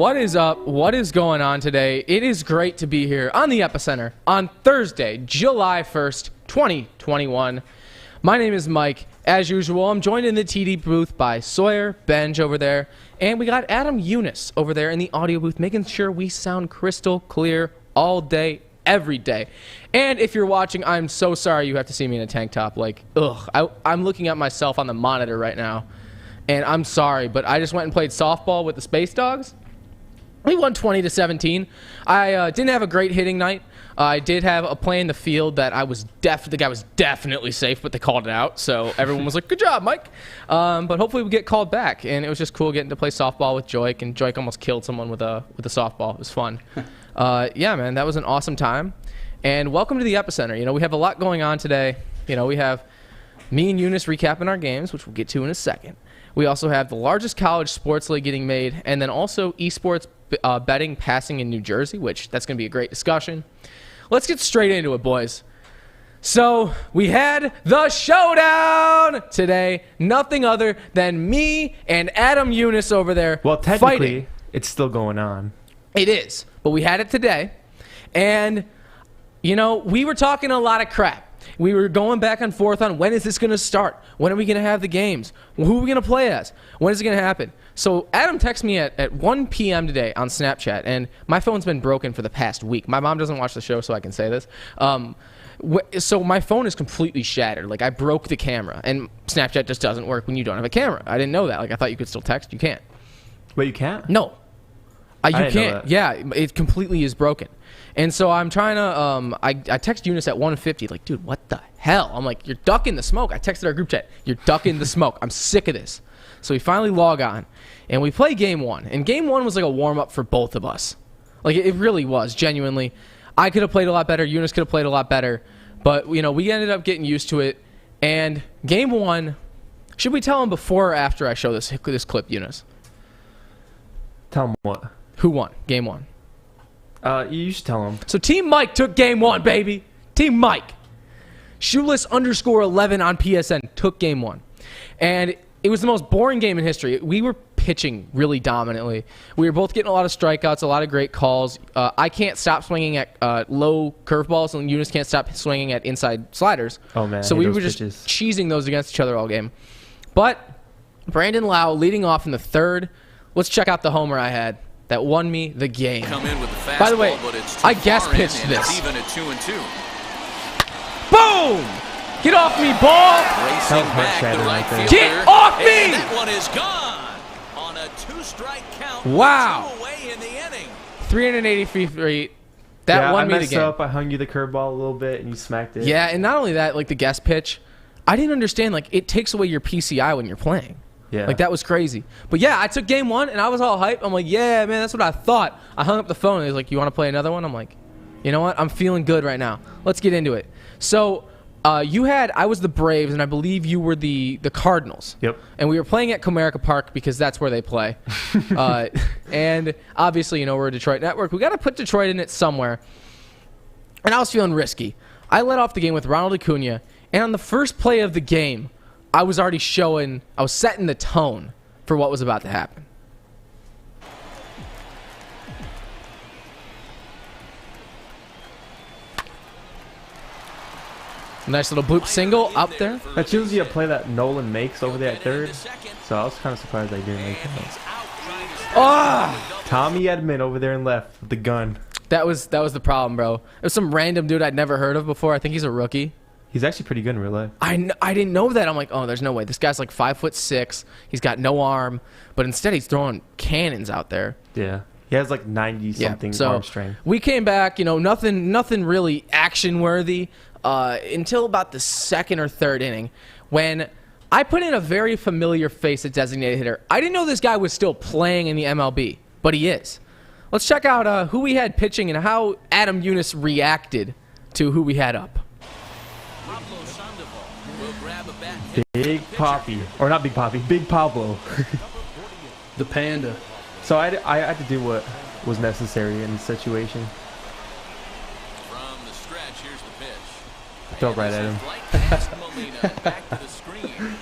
What is up? What is going on today? It is great to be here on the Epicenter on Thursday, July 1st, 2021. My name is Mike. As usual, I'm joined in the TD booth by Sawyer, Benj over there, and we got Adam Eunice over there in the audio booth, making sure we sound crystal clear all day, every day. And if you're watching, I'm so sorry you have to see me in a tank top. Like, I'm looking at myself on the monitor right now, and I'm sorry, but I just went and played softball with the Space Dogs. We won 20-17. I didn't have a great hitting night. I did have a play in the field that the guy was definitely safe, but they called it out. So everyone was like, good job, Mike. But hopefully we get called back. And it was just cool getting to play softball with Joik. And Joik almost killed someone with a softball. It was fun. Yeah, man, that was an awesome time. And welcome to the Epicenter. You know, we have a lot going on today. You know, we have me and Eunice recapping our games, which we'll get to in a second. We also have the largest college sports league getting made. And then also esports betting passing in New Jersey, which that's going to be a great discussion. Let's get straight into it, boys. So we had the showdown today. Nothing other than me and Adam Eunice over there. Well, technically, fighting. It's still going on. It is, but we had it today. And, you know, we were talking a lot of crap. We were going back and forth on when is this going to start? When are we going to have the games? Who are we going to play as? When is it going to happen? So Adam texted me at 1 p.m. today on Snapchat, and my phone's been broken for the past week. My mom doesn't watch the show, so I can say this. So my phone is completely shattered. Like, I broke the camera, and Snapchat just doesn't work when you don't have a camera. I didn't know that. Like, I thought you could still text. You can't. Wait, you can't? No. You didn't know can't. that. Yeah, it completely is broken. And so I'm trying to, I text Eunice at 1:50, like, dude, what the hell? I'm like, you're ducking the smoke. I texted our group chat, you're ducking the smoke. I'm sick of this. So we finally log on, and we play game one. And game one was like a warm-up for both of us. Like, it really was, genuinely. I could have played a lot better. Eunice could have played a lot better. But, you know, we ended up getting used to it. And game one, should we tell him before or after I show this clip, Eunice? Tell him what? Who won game one? You should tell him. So Team Mike took game one, baby. Team Mike. Shoeless_11 on PSN took game one. And it was the most boring game in history. We were pitching really dominantly. We were both getting a lot of strikeouts, a lot of great calls. I can't stop swinging at low curveballs, and Eunice can't stop swinging at inside sliders. Oh, man. So we were just cheesing those against each other all game. But Brandon Lau leading off in the third. Let's check out the homer I had that won me the game. Come in with the fastball, by the way, but it's I guest pitched this. It's even at 2-2. Boom! Get off me, ball! Racing back the right fielder. Get off me! And that one is gone on a two-strike count. Wow. 2 away in the inning. 383 feet. That won me the game. I messed up. I hung you the curveball a little bit, and you smacked it. Yeah, and not only that, like the guest pitch, I didn't understand. Like, it takes away your PCI when you're playing. Yeah. Like, that was crazy. But yeah, I took game one, and I was all hyped. I'm like, yeah, man, that's what I thought. I hung up the phone, and he was like, you want to play another one? I'm like, you know what? I'm feeling good right now. Let's get into it. So I was the Braves, and I believe you were the Cardinals. Yep. And we were playing at Comerica Park because that's where they play. And obviously, you know, we're a Detroit network. We got to put Detroit in it somewhere. And I was feeling risky. I led off the game with Ronald Acuna, and on the first play of the game, I was setting the tone for what was about to happen. Nice little bloop single up there. That's usually a play that Nolan makes over there at third. So I was kind of surprised they didn't make that. Ah! Tommy Edman over there in left with the gun. That was the problem, bro. It was some random dude I'd never heard of before. I think he's a rookie. He's actually pretty good in real life. I didn't know that. I'm like, oh, there's no way. This guy's like 5'6". He's got no arm, but instead he's throwing cannons out there. Yeah. He has like 90-something arm strength. We came back, you know, nothing really action-worthy until about the second or third inning when I put in a very familiar face at designated hitter. I didn't know this guy was still playing in the MLB, but he is. Let's check out who we had pitching and how Adam Eunice reacted to who we had up. Big Poppy. Or not Big Poppy, Big Pablo. The Panda. So I had to do what was necessary in the situation. From the stretch, here's the pitch. Felt right at him.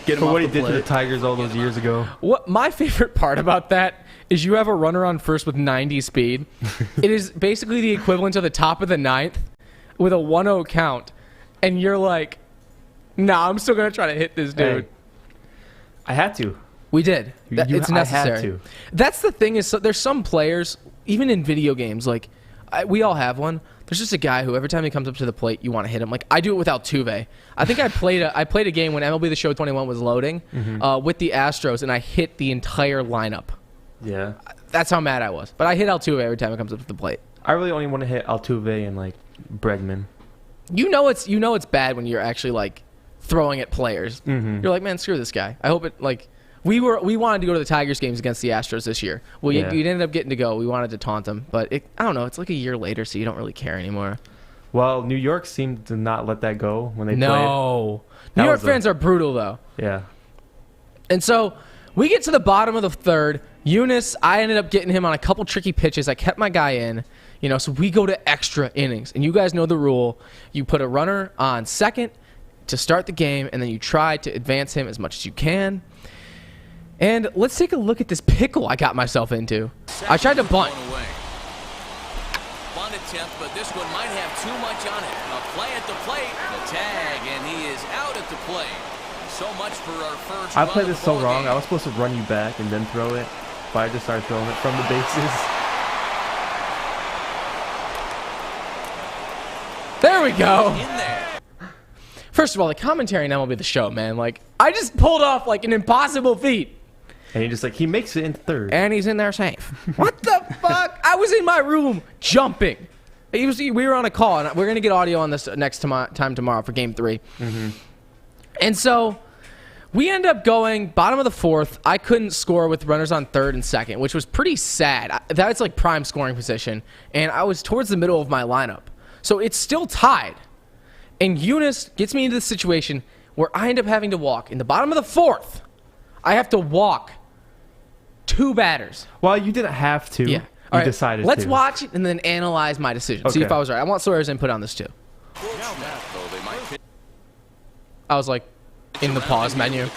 Get him For off what he the did to the plate. Tigers all those years ago. What my favorite part about that is you have a runner on first with 90 speed. It is basically the equivalent to the top of the ninth with a 1-0 count, and you're like, nah, I'm still gonna try to hit this dude. Hey, I had to. We did. It's I had necessary. to. That's the thing is, there's some players, even in video games, like we all have one. There's just a guy who every time he comes up to the plate, you want to hit him. Like I do it with Altuve. I think I played a game when MLB The Show 21 was loading with the Astros, and I hit the entire lineup. Yeah. That's how mad I was. But I hit Altuve every time it comes up to the plate. I really only want to hit Altuve and like Bregman. You know it's bad when you're actually like throwing at players. Mm-hmm. You're like, man, screw this guy. I hope it like. We wanted to go to the Tigers games against the Astros this year. Well, you ended up getting to go. We wanted to taunt them, but I don't know. It's like a year later, so you don't really care anymore. Well, New York seemed to not let that go when they played. No, New York fans are brutal though. Yeah. And so we get to the bottom of the third. Eunice, I ended up getting him on a couple tricky pitches. I kept my guy in, so we go to extra innings. And you guys know the rule. You put a runner on second to start the game, and then you try to advance him as much as you can. And let's take a look at this pickle I got myself into. I tried to bunt. Bunt attempt, but this one might have too much on it. A play at the plate, the tag, and he is out at the plate. So much for our first. I played this so wrong. I was supposed to run you back and then throw it, but I just started throwing it from the bases. There we go. In there. First of all, the commentary in MLB The Show, man. Like, I just pulled off like an impossible feat. And you're just like, he makes it into third. And he's in there safe. What the fuck? I was in my room jumping. We were on a call, and we're going to get audio on this next time tomorrow for Game 3. Mm-hmm. And so we end up going bottom of the fourth. I couldn't score with runners on third and second, which was pretty sad. That's like prime scoring position. And I was towards the middle of my lineup. So it's still tied. And Eunice gets me into the situation where I end up having to walk. In the bottom of the fourth, I have to walk 2 batters. Well, you didn't have to. Yeah. You decided Let's to. watch it and then analyze my decision. See if I was right. I want Sawyer's input on this too. I was like in the pause menu.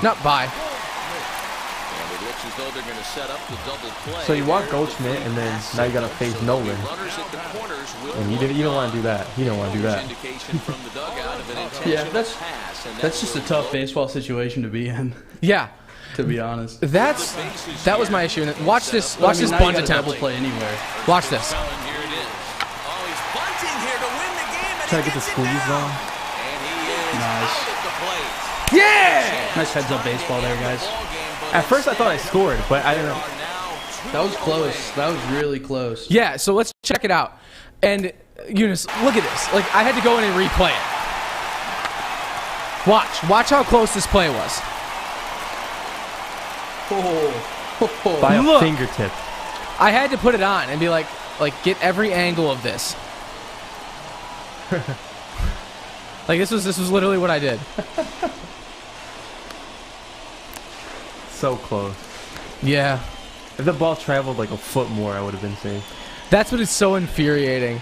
Not by. So you walk Goldschmidt, and then now you got to face Nolan. And you didn't want to do that. You don't want to do that. Yeah, that's just a tough baseball situation to be in. Yeah. To be honest. That was my issue. And watch this. Watch this now bunt you gotta attempt. double play anywhere. Watch this. Try to get the squeeze on. Nice. Yeah. Nice heads up baseball there, guys. At first I thought I scored, but I didn't know. That was close. That was really close. Yeah. So let's check it out. And Eunice, look at this. Like I had to go in and replay it. Watch how close this play was. By a Look. fingertip. I had to put it on and be like get every angle of this. Like this was literally what I did. So close. Yeah. If the ball traveled like a foot more, I would have been safe. That's what is so infuriating.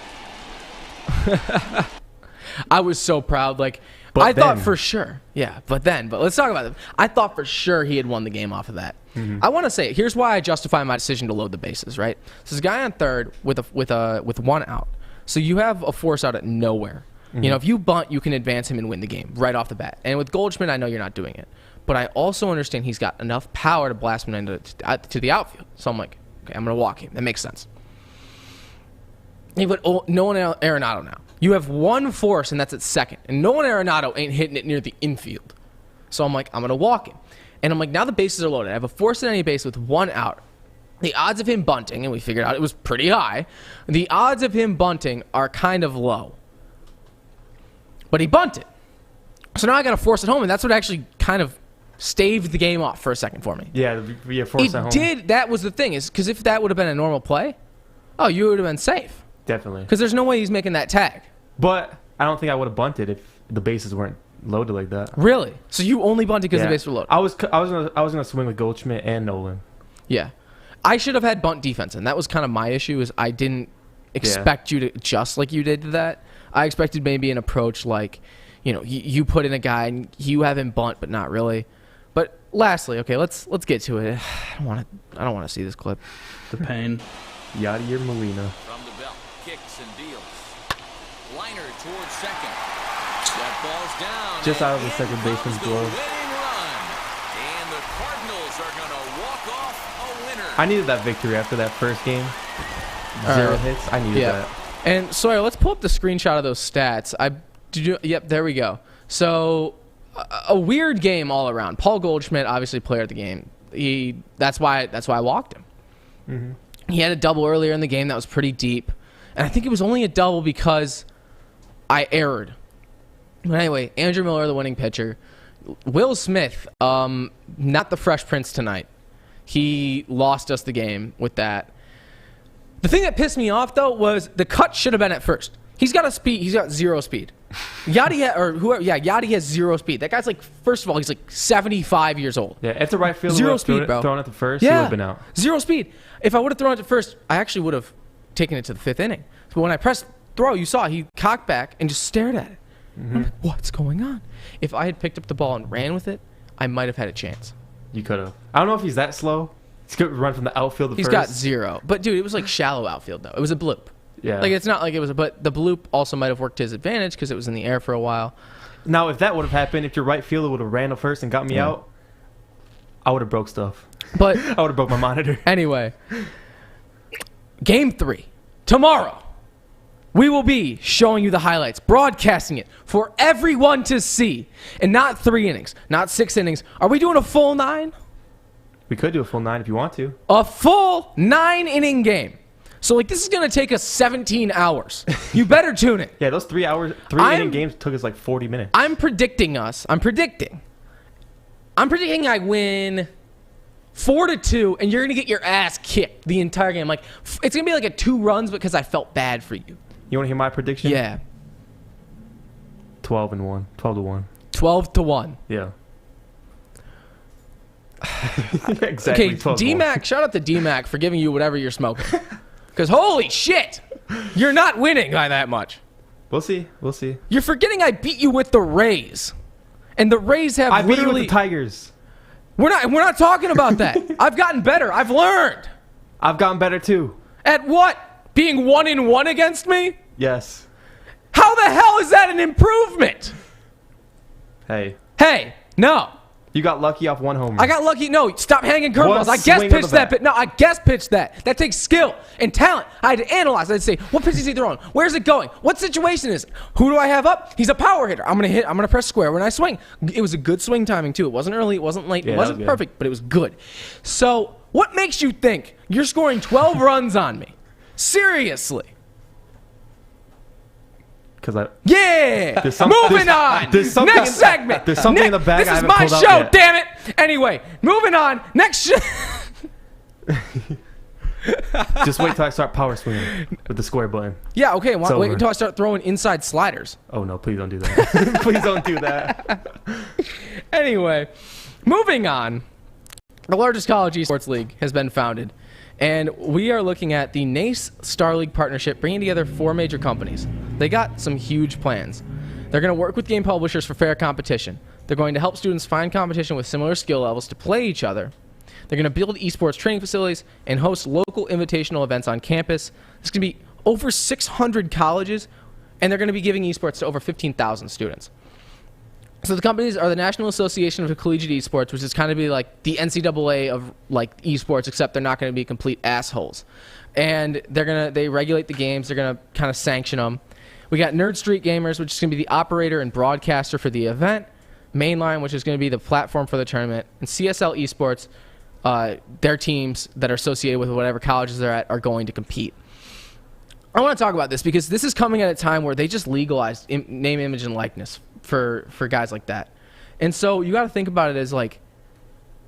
I was so proud. Like But I thought then. for sure. Yeah, but let's talk about it. I thought for sure he had won the game off of that. I want to say here's why I justify my decision to load the bases. Right. So this guy on third with 1 out. So you have a force out at nowhere. If you bunt, you can advance him and win the game right off the bat. And with Goldschmidt, I know you're not doing it. But I also understand he's got enough power to blast him to the outfield. So I'm like, okay, I'm going to walk him. That makes sense. But Nolan Arenado now. You have 1 force, and that's at second. And Nolan Arenado ain't hitting it near the infield. So I'm like, I'm going to walk him. And I'm like, now the bases are loaded. I have a force at any base with 1 out. The odds of him bunting, and we figured out it was pretty high. The odds of him bunting are kind of low. But he bunted. So now I got to force it home, and that's what actually kind of staved the game off for a second for me. Yeah, via force at home. It did. That was the thing, is because if that would have been a normal play, you would have been safe. Definitely. Because there's no way he's making that tag. But I don't think I would have bunted if the bases weren't loaded like that. Really? So you only bunted because the bases were loaded? I was gonna swing with Goldschmidt and Nolan. Yeah. I should have had bunt defense, and that was kind of my issue, is I didn't expect you to adjust like you did to that. I expected maybe an approach like, you put in a guy and you have him bunt, but not really. But lastly, okay, let's get to it. I don't want to see this clip. The pain. Yadier Molina. From the belt, kicks and deals. Liner towards second. That ball's down. Just out of the second baseman's glove. Winning run. And the Cardinals are going to walk off a winner. I needed that victory after that first game. 0 hits. I needed that. And Sawyer, let's pull up the screenshot of those stats. Yep, there we go. So a weird game all around. Paul Goldschmidt, obviously player of the game. That's why I walked him. Mm-hmm. He had a double earlier in the game that was pretty deep, and I think it was only a double because I erred. But anyway, Andrew Miller, the winning pitcher. Will Smith, not the Fresh Prince tonight. He lost us the game with that. The thing that pissed me off though was the cut should have been at first. He's got zero speed. Yachty has zero speed. That guy's like, first of all, he's like 75 years old. Yeah, if the right fielder zero would speed, bro. Thrown at the first, he would have been out. Zero speed. If I would have thrown it to first, I actually would have taken it to the 5th inning. But when I pressed throw, you saw he cocked back and just stared at it. Mm-hmm. I'm like, what's going on? If I had picked up the ball and ran with it, I might have had a chance. You could have. I don't know if he's that slow. He's going to run from the outfield to He's first. got zero. But, dude, it was like shallow outfield, though. It was a bloop. Yeah. Like, it's not like it was but the bloop also might have worked to his advantage because it was in the air for a while. Now, if that would have happened, if your right fielder would have ran to first and got me out, I would have broke stuff. But I would have broke my monitor. Anyway, Game 3. Tomorrow, we will be showing you the highlights, broadcasting it for everyone to see. And not 3 innings, not 6 innings. Are we doing a full 9? We could do a full 9 if you want to. A full 9-inning game. So, like, this is going to take us 17 hours. You better tune in. Yeah, those 3 inning games took us like 40 minutes. I'm predicting I win 4-2, and you're going to get your ass kicked the entire game. Like, it's going to be like a 2 runs because I felt bad for you. You want to hear my prediction? Yeah. 12-1. 12-1. 12-1. Yeah. Exactly. Okay, D-Mac, shout out to D-Mac for giving you whatever you're smoking. Because holy shit, you're not winning by that much. We'll see. We'll see. You're forgetting I beat you with the Rays. And the Rays have I beat you with the Tigers. We're not talking about that. I've gotten better. I've learned. I've gotten better too. At what? Being 1-1 against me? Yes. How the hell is that an improvement? Hey, no. You got lucky off 1 homer. I got lucky. No, stop hanging curveballs. I guess pitched that. But no, I guess pitched that. That takes skill and talent. I had to analyze. I'd say, what pitch is he throwing? Where's it going? What situation is it? Who do I have up? He's a power hitter. I'm gonna hit. I'm gonna press square when I swing. It was a good swing timing too. It wasn't early. It wasn't late. Yeah, it wasn't perfect, but it was good. So, what makes you think you're scoring 12 runs on me? Seriously. Yeah! Moving on! Next segment! There's something in the bag I haven't pulled out yet. This is my show, damn it! Anyway, moving on. Next show. Just wait till I start power swinging with the square button. Yeah, okay. Wait until I start throwing inside sliders. Oh, no, please don't do that. Please don't do that. Anyway, moving on. The largest college esports league has been founded. And we are looking at the NACE Star League partnership, bringing together 4 major companies. They got some huge plans. They're going to work with game publishers for fair competition. They're going to help students find competition with similar skill levels to play each other. They're going to build esports training facilities and host local invitational events on campus. There's going to be over 600 colleges, and they're going to be giving esports to over 15,000 students. So the companies are the National Association of Collegiate Esports, which is kind of be like the NCAA of like esports, except they're not going to be complete assholes. And they regulate the games. They're going to kind of sanction them. We got Nerd Street Gamers, which is going to be the operator and broadcaster for the event. Mainline, which is going to be the platform for the tournament. And CSL Esports, their teams that are associated with whatever colleges they're at are going to compete. I want to talk about this because this is coming at a time where they just legalized name, image, and likeness for guys like that. And so you got to think about it as like,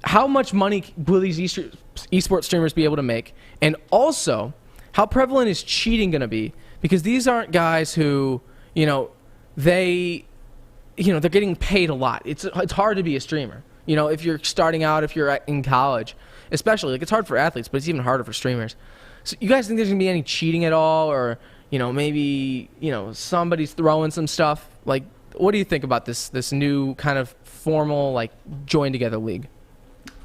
how much money will these esports streamers be able to make? And also, how prevalent is cheating going to be? Because these aren't guys who, they're getting paid a lot. It's hard to be a streamer. If you're starting out, if you're in college, especially, like it's hard for athletes, but it's even harder for streamers. So you guys think there's going to be any cheating at all? Or, maybe, somebody's throwing some stuff. Like, what do you think about this new kind of formal, like, join together league?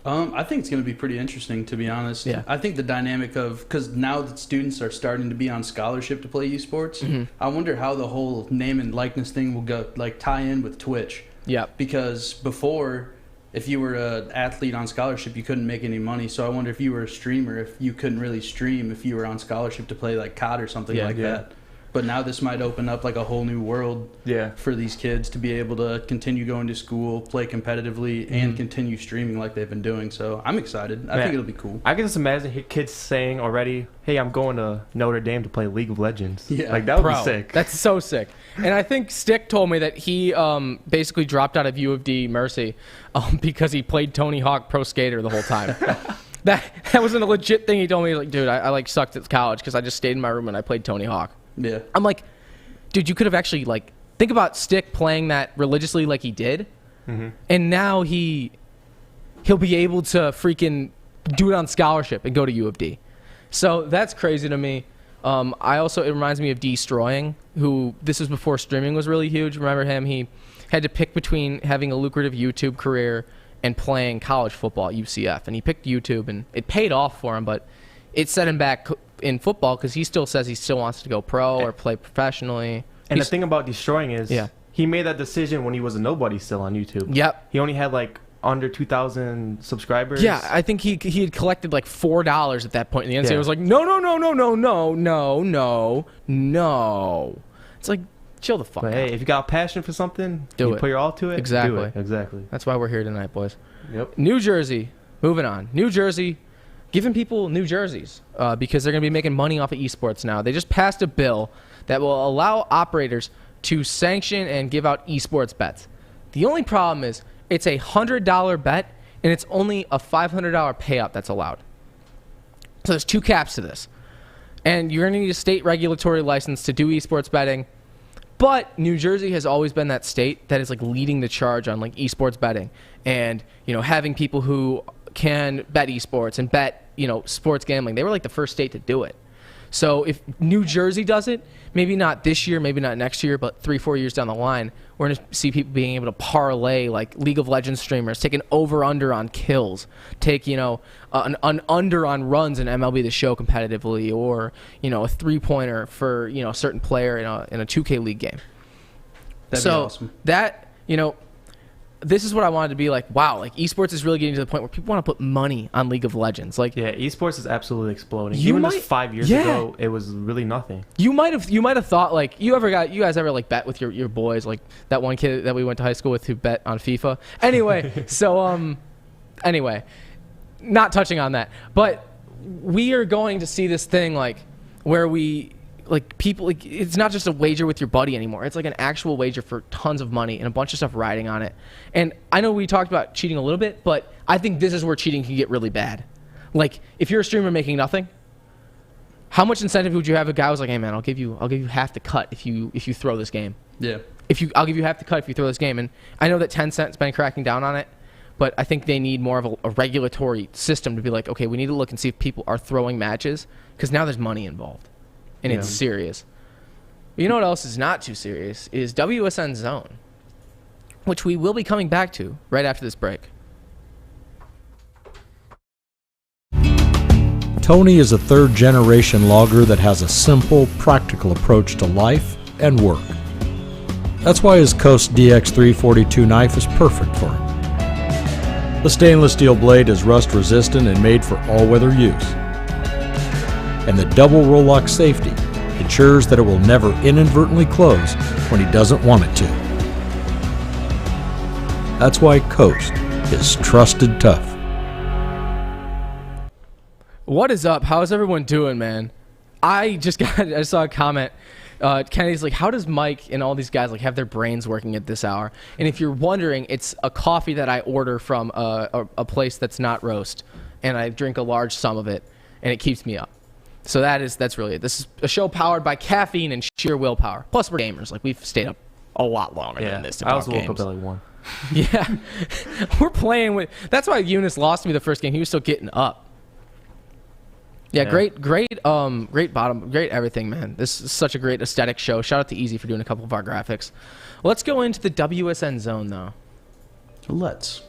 I think it's going to be pretty interesting, to be honest. Yeah. I think the dynamic of, because now that students are starting to be on scholarship to play esports, I wonder how the whole name and likeness thing will go, like, tie in with Twitch. Yeah. Because before, if you were an athlete on scholarship, you couldn't make any money. So I wonder if you were a streamer, if you couldn't really stream if you were on scholarship to play, like, COD or something like that. But now this might open up like a whole new world for these kids to be able to continue going to school, play competitively, and continue streaming like they've been doing. So I'm excited. I think it'll be cool. I can just imagine kids saying already, hey, I'm going to Notre Dame to play League of Legends. Yeah. Like, that would be sick. That's so sick. And I think Stick told me that he basically dropped out of U of D Mercy because he played Tony Hawk Pro Skater the whole time. That wasn't a legit thing he told me. Like, dude, I like sucked at college because I just stayed in my room and I played Tony Hawk. Yeah. I'm like, dude, you could have actually, like, think about Stick playing that religiously like he did, and now he'll be able to freaking do it on scholarship and go to U of D. So that's crazy to me. It reminds me of Destroying, who, this was before streaming was really huge. Remember him? He had to pick between having a lucrative YouTube career and playing college football at UCF, and he picked YouTube, and it paid off for him, but it set him back in football because he still says he still wants to go pro or play professionally. And the thing about Destroying is he made that decision when he was a nobody still on YouTube. Yep. He only had like under 2,000 subscrirbers. Yeah, I think he had collected like $4 at that point, and the NCAA was like, no. It's like, chill the fuck out. Hey, if you got a passion for something, do you it. Put your all to it. Exactly. Do it. Exactly. That's why we're here tonight, boys. Yep. New Jersey. Moving on. New Jersey. Giving people new jerseys because they're going to be making money off of esports now. They just passed a bill that will allow operators to sanction and give out esports bets. The only problem is it's a $100 bet, and it's only a $500 payout that's allowed. So there's two caps to this. And you're going to need a state regulatory license to do esports betting. But New Jersey has always been that state that is like leading the charge on like esports betting and, having people who can bet esports and bet, sports gambling. They were like the first state to do it. So if New Jersey does it, maybe not this year, maybe not next year, but 3-4 years down the line, we're going to see people being able to parlay like League of Legends streamers, take an over-under on kills, take, an under on runs in MLB The Show competitively, or, a three-pointer for, a certain player in a 2K League game. That'd be awesome. That, this is what I wanted to be like, wow, like esports is really getting to the point where people want to put money on League of Legends. Like, yeah, esports is absolutely exploding. Even just 5 years ago, it was really nothing. You might have thought like you guys ever like bet with your boys, like that one kid that we went to high school with who bet on FIFA. Anyway, anyway, not touching on that, but we are going to see this thing like where people, like, it's not just a wager with your buddy anymore. It's like an actual wager for tons of money and a bunch of stuff riding on it. And I know we talked about cheating a little bit, but I think this is where cheating can get really bad. Like, if you're a streamer making nothing, how much incentive would you have? A guy who's like, hey man, I'll give you half the cut if you throw this game. Yeah. I'll give you half the cut if you throw this game. And I know that Tencent's been cracking down on it, but I think they need more of a regulatory system to be like, okay, we need to look and see if people are throwing matches, because now there's money involved. And it's serious. You know what else is not too serious is WSN Zone, which we will be coming back to right after this break. Tony is a third-generation logger that has a simple, practical approach to life and work. That's why his Coast DX342 knife is perfect for him. The stainless steel blade is rust-resistant and made for all-weather use. And the double roll-lock safety ensures that it will never inadvertently close when he doesn't want it to. That's why Coast is trusted tough. What is up? How's everyone doing, man? I saw a comment. Kennedy's like, how does Mike and all these guys like have their brains working at this hour? And if you're wondering, it's a coffee that I order from a place that's not roast, and I drink a large sum of it, and it keeps me up. So that's really it. This is a show powered by caffeine and sheer willpower. Plus, we're gamers. Like, we've stayed up a lot longer than this to talk games. I also woke up at like 1. Yeah. We're playing with... That's why Eunice lost me the first game. He was still getting up. Yeah, great bottom, great everything, man. This is such a great aesthetic show. Shout out to Easy for doing a couple of our graphics. Let's go into the WSN Zone, though. Let's.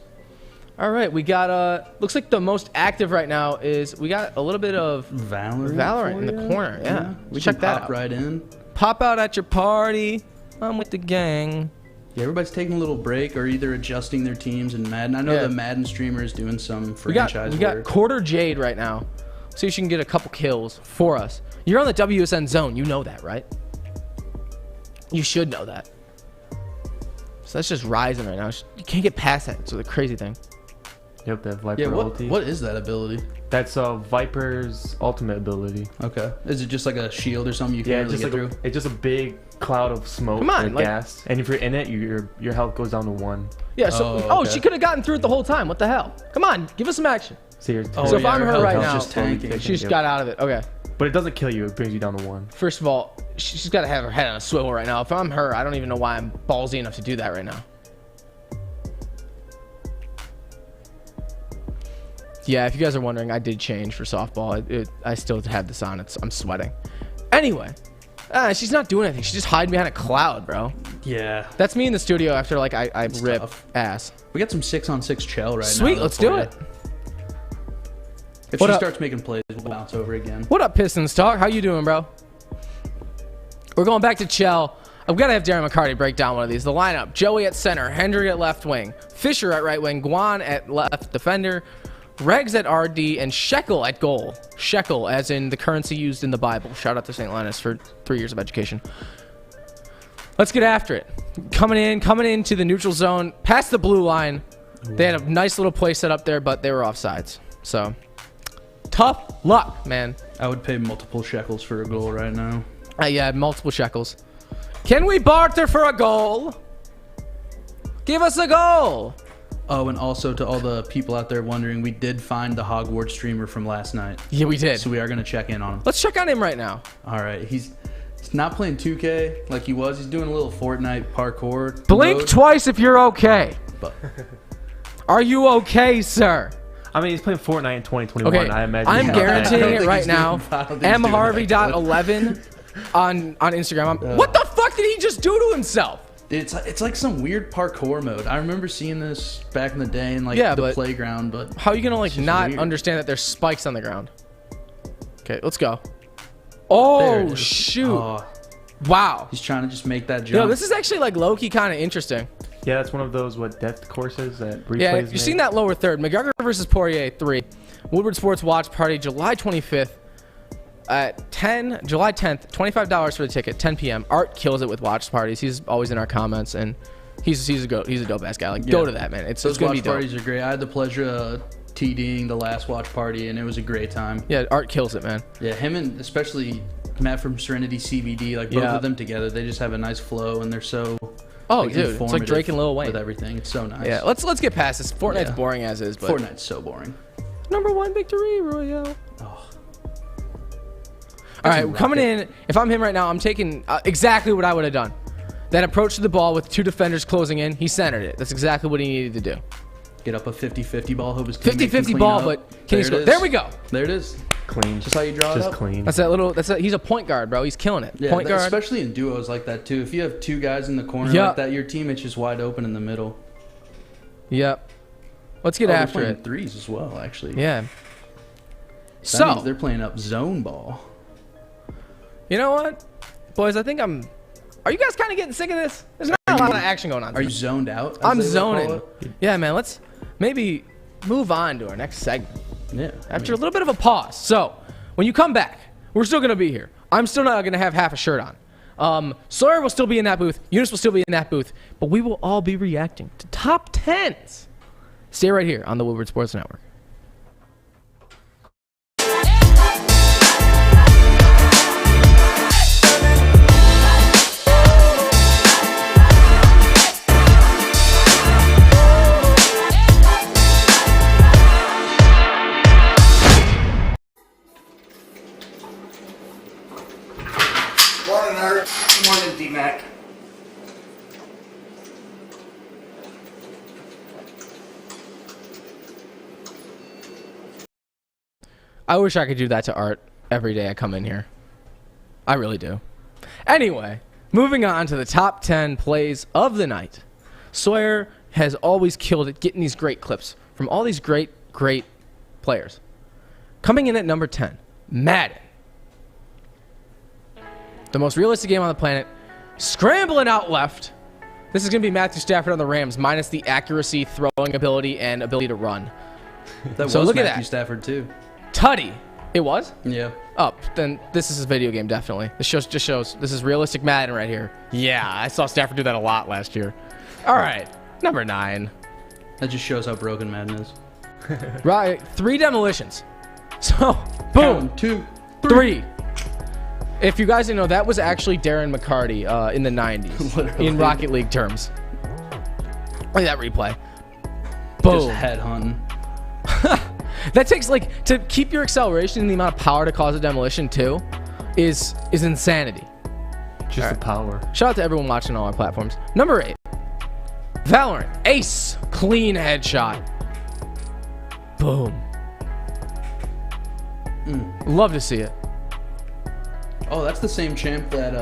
All right, we got, looks like the most active right now is, we got a little bit of Valorant in the corner. Yeah, we check can that pop out. right in. Pop out at your party. I'm with the gang. Yeah, everybody's taking a little break or either adjusting their teams in Madden. I know the Madden streamer is doing some franchise We got Quarter Jade right now. See if she can get a couple kills for us. You're on the WSN Zone. You know that, right? You should know that. So that's just rising right now. You can't get past that. It's the crazy thing. Yep, that Viper ulti. What is that ability? That's Viper's ultimate ability. Okay. Is it just like a shield or something you can really get through? It's just a big cloud of smoke or gas. And if you're in it, your health goes down to 1. Yeah, so she could have gotten through it the whole time. What the hell? Come on, give us some action. So if I'm her right now, just tanking. She just got out of it. Okay. But it doesn't kill you. It brings you down to 1. First of all, she's got to have her head on a swivel right now. If I'm her, I don't even know why I'm ballsy enough to do that right now. Yeah, if you guys are wondering, I did change for softball. I still have this on. I'm sweating. Anyway, she's not doing anything. She's just hiding behind a cloud, bro. Yeah. That's me in the studio after like I rip ass. We got some 6-on-6 Chell right now. Sweet, let's do it. If she starts making plays, we'll bounce over again. What up, Pistons Talk? How you doing, bro? We're going back to Chell. I've got to have Darren McCarty break down one of these. The lineup: Joey at center, Hendry at left wing, Fisher at right wing, Guan at left defender, Regs at RD, and Shekel at goal. Shekel, as in the currency used in the Bible. Shout out to St. Linus for 3 years of education. Let's get after it. Coming into the neutral zone, past the blue line. They had a nice little play set up there, but they were offsides. So, tough luck, man. I would pay multiple shekels for a goal right now. Yeah, multiple shekels. Can we barter for a goal? Give us a goal. Oh, and also to all the people out there wondering, we did find the Hogwarts streamer from last night. Yeah, we did. So we are going to check in on him. Let's check on him right now. All right. He's not playing 2K like he was. He's doing a little Fortnite parkour. Blink twice if you're okay. But are you okay, sir? I mean, he's playing Fortnite in 2021. Okay, I imagine. I'm guaranteeing it right now. M mharvey.11 on Instagram. What the fuck did he just do to himself? It's like some weird parkour mode. I remember seeing this back in the day in like the playground, but how are you gonna like not weird. understand that there's spikes on the ground? Okay, let's go. Oh shoot! Oh, wow. He's trying to just make that jump. Yo, this is actually like low-key kind of interesting. Yeah, that's one of those depth courses that replays. Yeah, you've seen that lower third. McGregor versus Poirier 3. Woodward Sports Watch Party, July 25th at July 10th. $25 for the ticket, 10 p.m. Art kills it with watch parties. He's always in our comments, and he's a dope ass guy. Like, go to that, man. It's gonna be dope. Watch parties are great. I had the pleasure of TDing the last watch party, and it was a great time. Yeah, Art kills it, man. Yeah, him and especially Matt from Serenity CBD, like both of them together, they just have a nice flow, and they're so. Dude, it's like Drake and Lil Wayne with everything. It's so nice. Yeah, let's get past this. Fortnite's boring as is, but Fortnite's so boring. Number 1 victory royale. Oh. All right, coming in. If I'm him right now, I'm taking exactly what I would have done. That approach to the ball with 2 defenders closing in. He centered it. That's exactly what he needed to do. Get up a 50-50 ball. Hope his 50-50 ball, but can he score? There we go. There it is. Clean. Just how you draw it up. Just clean. He's a point guard, bro. He's killing it. Yeah, point guard. Especially in duos like that, too. If you have 2 guys in the corner like that, your teammate's just wide open in the middle. Yep. Let's get after it. Threes as well, actually. Yeah. That means they're playing up zone ball. You know what, boys? I think are you guys kind of getting sick of this? There's not a lot of action going on. Are you zoned out? I'm zoning. Yeah, man. Let's maybe move on to our next segment. Yeah. After a little bit of a pause. So, when you come back, we're still going to be here. I'm still not going to have half a shirt on. Sawyer will still be in that booth. Eunice will still be in that booth. But we will all be reacting to top 10s. Stay right here on the Woodward Sports Network. Morning, Art. Morning, D-Mac. I wish I could do that to art every day I come in here. I really do. Anyway, moving on to the top 10 plays of the night. Sawyer has always killed it getting these great clips from all these great players. Coming in at number 10, Madden. The most realistic game on the planet. Scrambling out left. This is going to be Matthew Stafford on the Rams, minus the accuracy, throwing ability, and ability to run. That So was look at Matthew that. Stafford, too. Tutty. It was? Yeah. Oh, then this is a video game, definitely. This just shows this is realistic Madden right here. Yeah, I saw Stafford do that a lot last year. All right, number 9. That just shows how broken Madden is. Right, 3 demolitions. So, boom, 1, 2, 3. If you guys didn't know, that was actually Darren McCarty in the 90s Literally. in Rocket League terms. Look at that replay. Just Boom. head hunting. That takes, like, to keep your acceleration and the amount of power to cause a demolition, too, is insanity. Just the power. Shout out to everyone watching on all our platforms. Number 8. Valorant. Ace. Clean headshot. Boom. Love to see it. Oh, that's the same champ that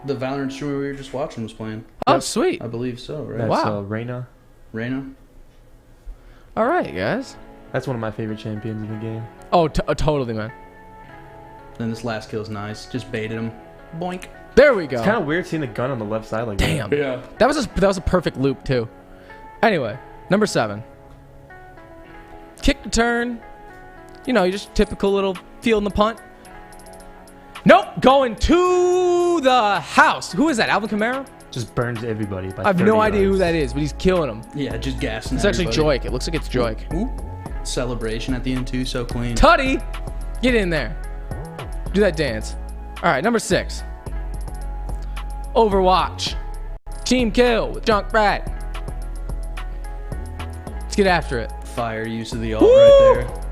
the Valorant streamer we were just watching was playing. Oh, sweet. I believe so, right? That's Wow. Reyna. Reyna? All right, guys. That's one of my favorite champions in the game. Oh, totally, man. Then this last kill's nice. Just baited him. Boink. There we go. It's kind of weird seeing the gun on the left side like Damn. that. Yeah. That was a perfect loop, too. Anyway, number 7. Kick the turn. You know, you just typical little fielding the punt. Nope, going to the house. Who is that? Alvin Kamara? Just burns everybody. By I have 30 no idea who yards. that is, but he's killing them. Yeah, just gassing It's actually everybody. Joik. It looks like it's Joik. Ooh. Celebration at the end, too. So clean. Tutty, get in there. Do that dance. All right, number 6. Overwatch. Team kill with Junkrat. Let's get after it. Fire use of the ult right there.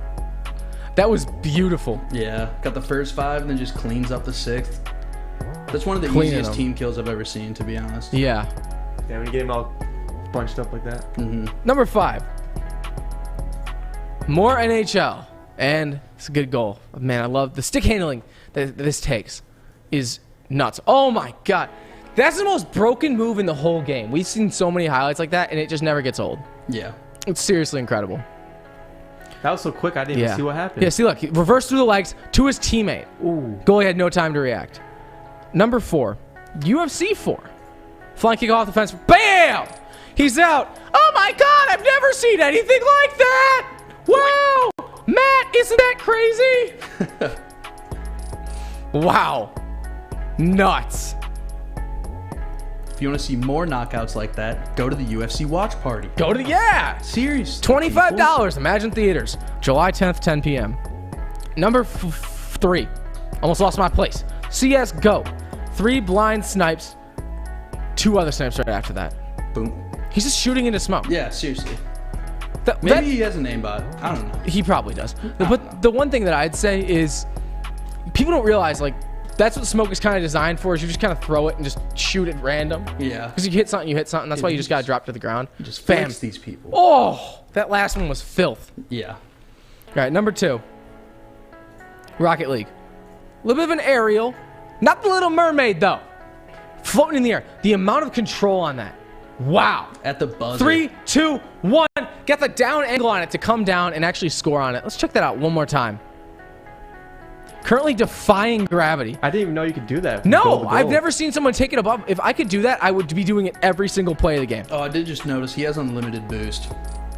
That was beautiful. Yeah. Got the first 5 and then just cleans up the 6th. That's one of the Cleaning easiest them. team kills I've ever seen, to be honest. Yeah. Yeah, when you get him all bunched up like that. Number 5. More NHL. And it's a good goal. Man, I love the stick handling that this takes is nuts. Oh my God. That's the most broken move in the whole game. We've seen so many highlights like that, and it just never gets old. Yeah. It's seriously incredible. That was so quick, I didn't even see what happened. Yeah, see, look. He reversed through the legs to his teammate. Ooh. Goalie had no time to react. Number 4. UFC 4. Flying kick off the fence. Bam! He's out. Oh my God, I've never seen anything like that. Wow. Matt, isn't that crazy? Wow. Nuts. If you want to see more knockouts like that, go to the UFC watch party. Go to the, yeah. Serious. $25. Imagine Theaters. July 10th, 10 p.m. Number 3. Almost lost my place. CSGO. 3 blind snipes. 2 other snipes right after that. Boom. He's just shooting into smoke. Yeah, seriously. That, Maybe he has a name bot. I don't know. he probably does. But the one thing that I'd say is people don't realize, like, that's what smoke is kind of designed for, is you just kind of throw it and just shoot at random. Yeah. Because you hit something, you hit something. That's why you just got to drop to the ground. Just Bam. flex these people. Oh, that last one was filth. Yeah. All right, number 2. Rocket League. A little bit of an aerial. Not the Little Mermaid, though. Floating in the air. The amount of control on that. Wow. At the buzzer. 3, 2, 1. Get the down angle on it to come down and actually score on it. Let's check that out one more time. Currently defying gravity. I didn't even know you could do that. from goal No, to I've goal. never seen someone take it above. If I could do that, I would be doing it every single play of the game. Oh, I did just notice he has unlimited boost.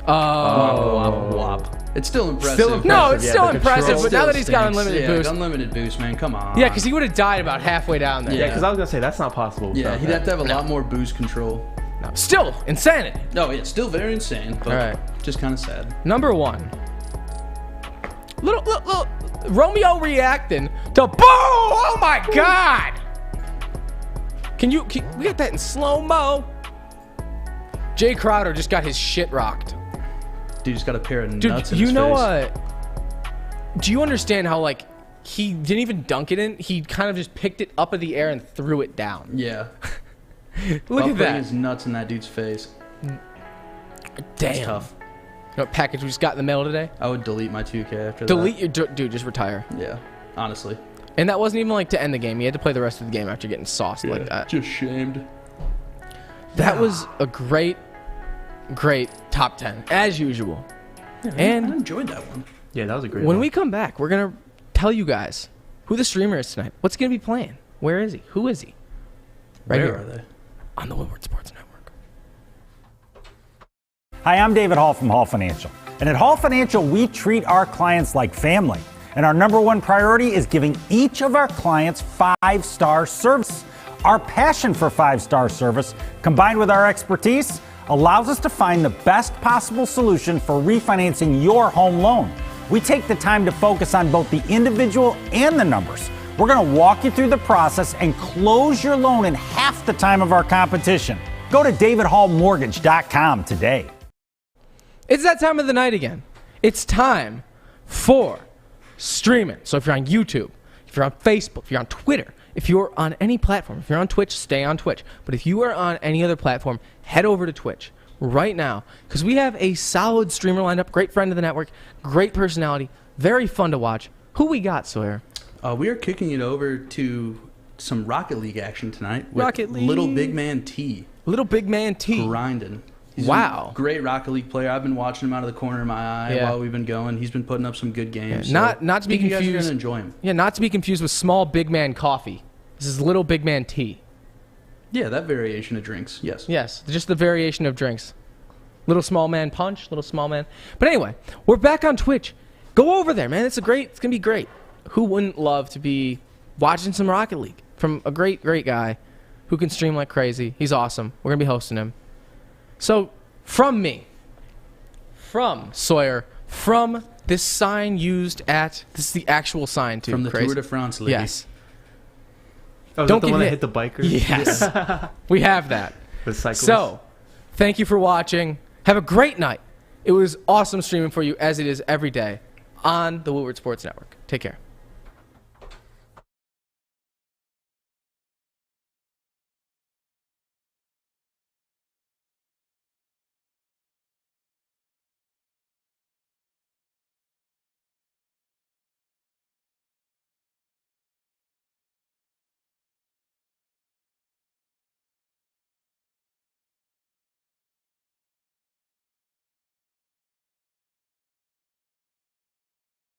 Oh. Wop, wop, wop. It's still impressive. Still No, it's Yeah, still the impressive, control but now Still that he's got stinks. unlimited yeah, boost. Unlimited boost, man. Come on. Yeah, because he would have died about halfway down there. Yeah, because I was going to say, that's not possible. Yeah, without he'd that. have to have a lot more boost control. No. Still, insanity. No, yeah, still very insane, but All right. just kind of sad. Number 1. Little Romeo reacting to boom! Oh my God! Can we get that in slow-mo? Jay Crowder just got his shit rocked. Dude just got a pair of Dude, nuts in you his know face. do you understand how, like, he didn't even dunk it in? He kind of just picked it up in the air and threw it down. Yeah. Look While at putting that. his nuts in that dude's face. Damn. That's tough. You know what package we just got in the mail today? I would delete my 2K after Delete your dude. Just retire. Yeah, honestly. And that wasn't even like to end the game. You had to play the rest of the game after getting sauced like that. Just shamed. That was a great top 10 as usual. Yeah, and I enjoyed that one. Yeah, that was a great when one. we come back, we're gonna tell you guys who the streamer is tonight. What's gonna be playing? Where is he? Who is he? Right Where here are they? on the Woodward Sports Network. Hi, I'm David Hall from Hall Financial. And at Hall Financial, we treat our clients like family. And our number one priority is giving each of our clients 5-star service. Our passion for 5-star service, combined with our expertise, allows us to find the best possible solution for refinancing your home loan. We take the time to focus on both the individual and the numbers. We're going to walk you through the process and close your loan in half the time of our competition. Go to davidhallmortgage.com today. It's that time of the night again. It's time for streaming. So if you're on YouTube, if you're on Facebook, if you're on Twitter, if you're on any platform, if you're on Twitch, stay on Twitch. But if you are on any other platform, head over to Twitch right now because we have a solid streamer lined up. Great friend of the network, great personality, very fun to watch. Who we got, Sawyer? We are kicking it over to some Rocket League action tonight. With Rocket League. Little Big Man T. Little Big Man T. Grinding. He's Wow. a great Rocket League player. I've been watching him out of the corner of my eye while we've been going. He's been putting up some good games. Not to be You guys are confused. going to enjoy him. Yeah, not to be confused with Small Big Man Coffee. This is Little Big Man Tea. Yeah, that variation of drinks. Yes. Yes, just the variation of drinks. Little Small Man Punch, Little Small Man. But anyway, we're back on Twitch. Go over there, man. It's going to be great. Who wouldn't love to be watching some Rocket League from a great guy who can stream like crazy? He's awesome. We're going to be hosting him. So, from me, from Sawyer, from this sign used at, this is the actual sign too. From the crazy. Tour de France, lady. Yes. Oh, is Don't that the get one that hit. hit the biker? Yes. We have that. The cyclist. So, thank you for watching. Have a great night. It was awesome streaming for you as it is every day on the Woodward Sports Network. Take care.